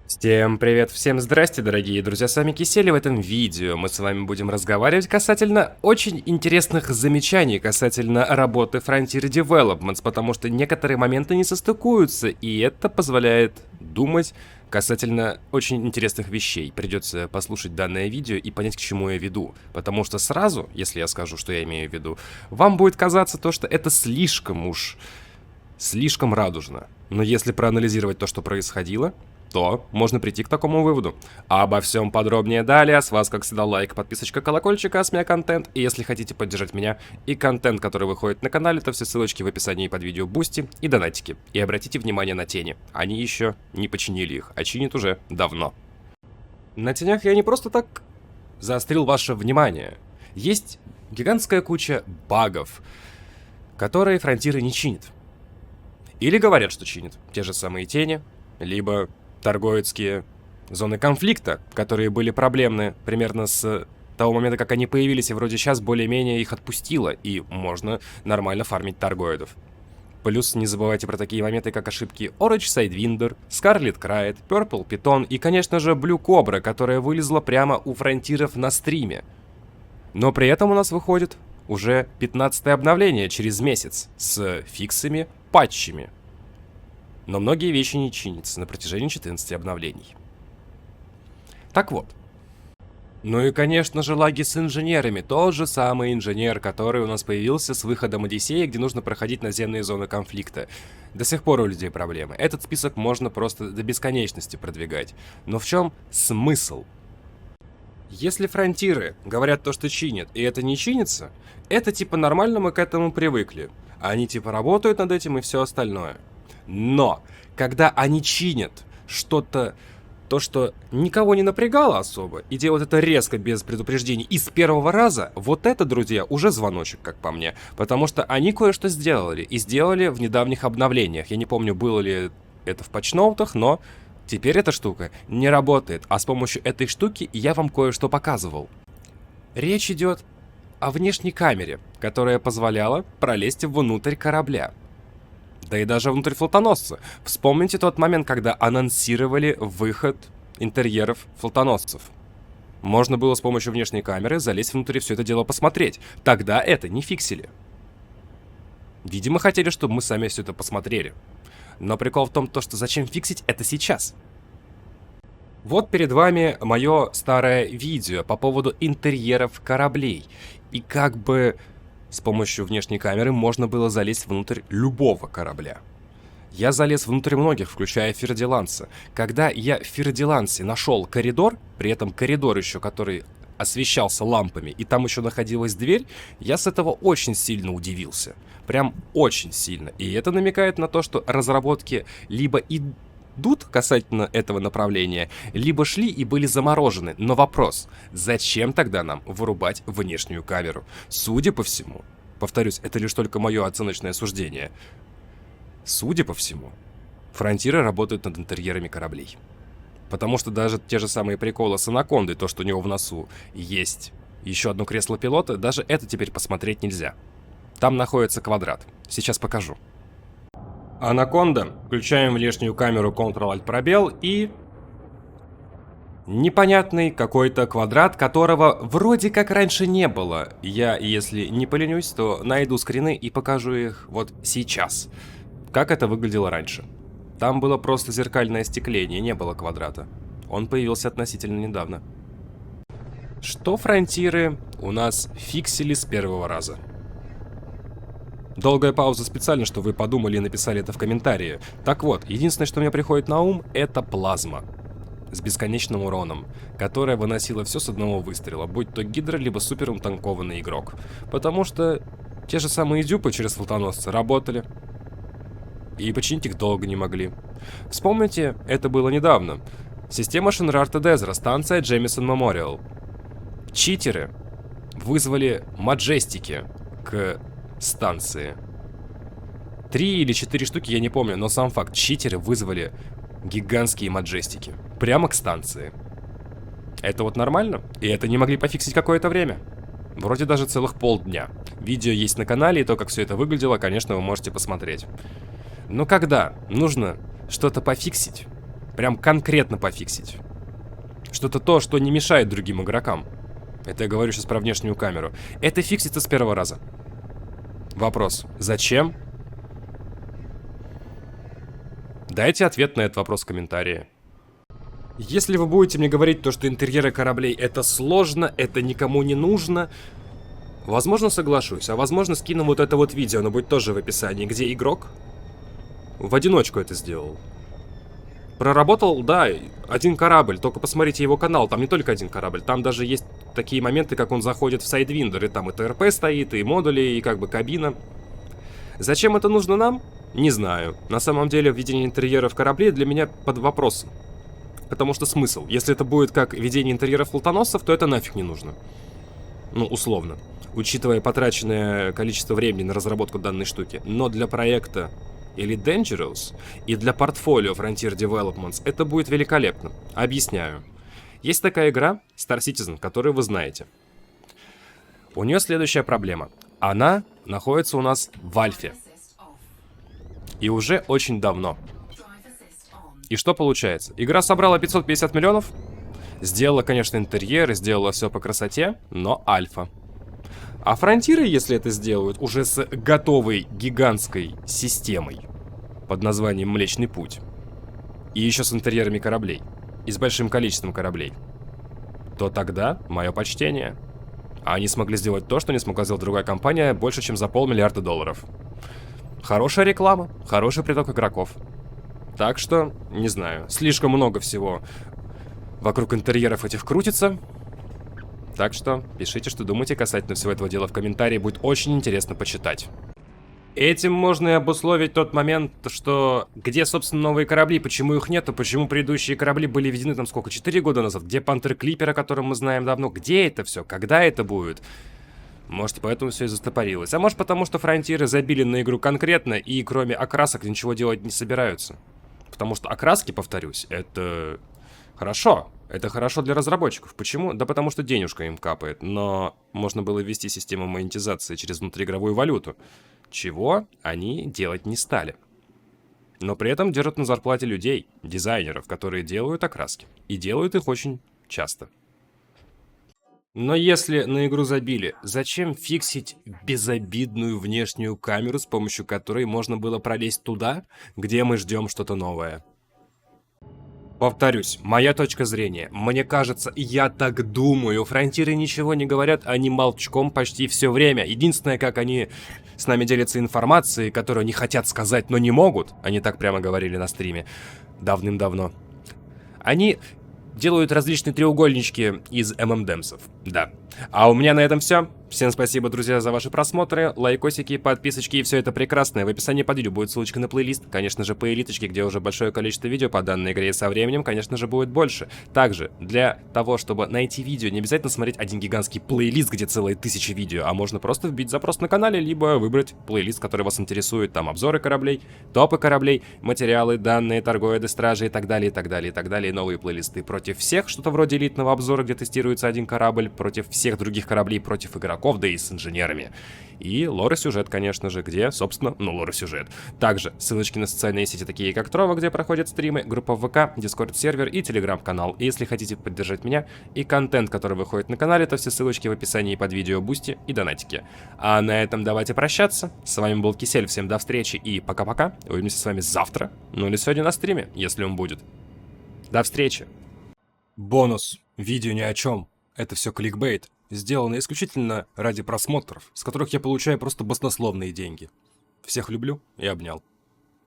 Всем привет, всем здрасте, дорогие друзья, с вами Кисель, и в этом видео мы с вами будем разговаривать касательно очень интересных замечаний касательно работы Frontier Developments, потому что некоторые моменты не состыкуются, и это позволяет думать касательно очень интересных вещей. Придется послушать данное видео и понять, к чему я веду, потому что сразу, если я скажу, что я имею в виду, вам будет казаться то, что это слишком радужно. Но если проанализировать то, что происходило, то можно прийти к такому выводу. А обо всем подробнее далее. С вас, как всегда, лайк, подписочка, колокольчик, а с меня контент. И если хотите поддержать меня и контент, который выходит на канале, то все ссылочки в описании под видео, бусти и донатики. И обратите внимание на тени. Они еще не починили их, а чинят уже давно. На тенях я не просто так заострил ваше внимание. Есть гигантская куча багов, которые фронтиры не чинят. Или говорят, что чинят. Те же самые тени, либо торговецкие зоны конфликта, которые были проблемны примерно с того момента, как они появились, и вроде сейчас более-менее их отпустило, и можно нормально фармить торгоидов. Плюс не забывайте про такие моменты, как ошибки Orange Sidewinder, Scarlet Krait, Purple Python и, конечно же, Blue Cobra, которая вылезла прямо у фронтиров на стриме. Но при этом у нас выходит уже 15-е обновление через месяц с фиксами, патчами. Но многие вещи не чинятся на протяжении 14 обновлений. Так вот. Ну и, конечно же, лаги с инженерами. Тот же самый инженер, который у нас появился с выходом Одиссея, где нужно проходить наземные зоны конфликта. До сих пор у людей проблемы. Этот список можно просто до бесконечности продвигать. Но в чем смысл? Если фронтиры говорят то, что чинят, и это не чинится, это типа нормально, мы к этому привыкли. Они типа работают над этим и все остальное. Но, когда они чинят что-то, то, что никого не напрягало особо, и делают это резко, без предупреждений, и с первого раза, вот это, друзья, уже звоночек, как по мне. Потому что они кое-что сделали, и сделали в недавних обновлениях. Я не помню, было ли это в патчноутах, но теперь эта штука не работает, а с помощью этой штуки я вам кое-что показывал. Речь идет о внешней камере, которая позволяла пролезть внутрь корабля. Да и даже внутрь флотоносца. Вспомните тот момент, когда анонсировали выход интерьеров флотоносцев. Можно было с помощью внешней камеры залезть внутрь и все это дело посмотреть. Тогда это не фиксили. Видимо, хотели, чтобы мы сами все это посмотрели. Но прикол в том, что зачем фиксить это сейчас? Вот перед вами мое старое видео по поводу интерьеров кораблей. И как бы с помощью внешней камеры можно было залезть внутрь любого корабля. Я залез внутрь многих, включая Фердиланса. Когда я в Фердилансе нашел коридор, при этом коридор еще, который освещался лампами, и там еще находилась дверь, я с этого очень сильно удивился. Прям очень сильно. И это намекает на то, что разработки либо идут касательно этого направления, либо шли и были заморожены. Но вопрос, зачем тогда нам вырубать внешнюю камеру? Судя по всему, повторюсь, это лишь только мое оценочное суждение. Судя по всему, фронтиры работают над интерьерами кораблей. Потому что даже те же самые приколы с Анакондой, то, что у него в носу есть еще одно кресло пилота, даже это теперь посмотреть нельзя. Там находится квадрат. Сейчас покажу. Анаконда. Включаем внешнюю камеру Ctrl-Alt-пробел и непонятный какой-то квадрат, которого вроде как раньше не было. Я, если не поленюсь, то найду скрины и покажу их вот сейчас. Как это выглядело раньше. Там было просто зеркальное остекление, не было квадрата. Он появился относительно недавно. Что фронтиры у нас фиксили с первого раза? Долгая пауза специально, что вы подумали и написали это в комментарии. Так вот, единственное, что мне приходит на ум, это плазма. С бесконечным уроном, которая выносила все с одного выстрела, будь то гидра, либо супер утанкованный игрок. Потому что те же самые дюпы через флотоносцы работали. И починить их долго не могли. Вспомните, это было недавно. Система Шенрарта Дезра, станция Джемисон Мемориал. Читеры вызвали маджестики к станции. 3 или 4 штуки, я не помню, но сам факт, читеры вызвали гигантские маджестики прямо к станции. Это вот нормально? И это не могли пофиксить какое-то время. Вроде даже целых полдня. Видео есть на канале, и то, как все это выглядело, конечно, вы можете посмотреть. Но когда нужно что-то пофиксить, Прям конкретно пофиксить. Что-то то, что не мешает другим игрокам. Это я говорю сейчас про внешнюю камеру. Это фиксится с первого раза. Вопрос. Зачем? Дайте ответ на этот вопрос в комментарии. Если вы будете мне говорить то, что интерьеры кораблей это сложно, это никому не нужно, возможно соглашусь, а возможно скину вот это вот видео, оно будет тоже в описании, где игрок в одиночку это сделал. Проработал, да, один корабль, только посмотрите его канал, там не только один корабль, там даже есть такие моменты, как он заходит в сайдвиндер, и там и ТРП стоит, и модули, и как бы кабина. Зачем это нужно нам? Не знаю. На самом деле, введение интерьеров кораблей для меня под вопросом. Потому что смысл? Если это будет как ведение интерьеров флотоносцев, то это нафиг не нужно. Ну, условно. Учитывая потраченное количество времени на разработку данной штуки. Но для проекта Elite Dangerous и для портфолио Frontier Developments это будет великолепно. Объясняю. Есть такая игра Star Citizen, которую вы знаете. У нее следующая проблема. Она находится у нас в альфе. И уже очень давно. И что получается? Игра собрала 550 миллионов. Сделала, конечно, интерьер, сделала все по красоте, но альфа. А фронтиры, если это сделают, уже с готовой гигантской системой под названием Млечный Путь. И еще с интерьерами кораблей. И с большим количеством кораблей. То тогда мое почтение. А они смогли сделать то, что не смогла сделать другая компания больше, чем за $500 миллиарда. Хорошая реклама, хороший приток игроков. Так что, не знаю, слишком много всего вокруг интерьеров этих крутится. Так что пишите, что думаете касательно всего этого дела в комментарии, будет очень интересно почитать. Этим можно и обусловить тот момент, что где, собственно, новые корабли, почему их нету, почему предыдущие корабли были введены там сколько, 4 года назад, где Пантер Клипер, о котором мы знаем давно, где это все, когда это будет. Может, поэтому все и застопорилось. А может, потому что фронтиры забили на игру конкретно и кроме окрасок ничего делать не собираются. Потому что окраски, повторюсь, это хорошо. Это хорошо для разработчиков. Почему? Да потому что денежка им капает. Но можно было ввести систему монетизации через внутриигровую валюту. Чего они делать не стали. Но при этом держат на зарплате людей, дизайнеров, которые делают окраски. И делают их очень часто. Но если на игру забили, зачем фиксить безобидную внешнюю камеру, с помощью которой можно было пролезть туда, где мы ждем что-то новое? Повторюсь, моя точка зрения. Мне кажется, я так думаю, фронтиры ничего не говорят, они молчком почти все время. Единственное, как они с нами делятся информацией, которую они хотят сказать, но не могут, они так прямо говорили на стриме давным-давно. Они делают различные треугольнички из ММДемсов, да. А у меня на этом все. Всем спасибо, друзья, за ваши просмотры, лайкосики, подписочки и все это прекрасное. В описании под видео будет ссылочка на плейлист, конечно же, по элиточке, где уже большое количество видео по данной игре, и со временем, конечно же, будет больше. Также, для того, чтобы найти видео, не обязательно смотреть один гигантский плейлист, где целые 1000 видео, а можно просто вбить запрос на канале, либо выбрать плейлист, который вас интересует, там обзоры кораблей, топы кораблей, материалы, данные, торгоиды, стражи и так далее, и так далее, и так далее, и новые плейлисты против всех, что-то вроде элитного обзора, где тестируется один корабль, против всех других кораблей, против игроков, да и с инженерами. И лор-сюжет, конечно же, где, собственно, лор-сюжет. Также ссылочки на социальные сети, такие как Трова, где проходят стримы, группа в ВК, Дискорд-сервер и Телеграм-канал. И если хотите поддержать меня и контент, который выходит на канале, то все ссылочки в описании под видео, бусти и донатики. А на этом давайте прощаться. С вами был Кисель, всем до встречи и пока-пока. Увидимся с вами завтра, ну или сегодня на стриме, если он будет. До встречи. Бонус. Видео ни о чем. Это все кликбейт. Сделано исключительно ради просмотров, с которых я получаю просто баснословные деньги. Всех люблю и обнял.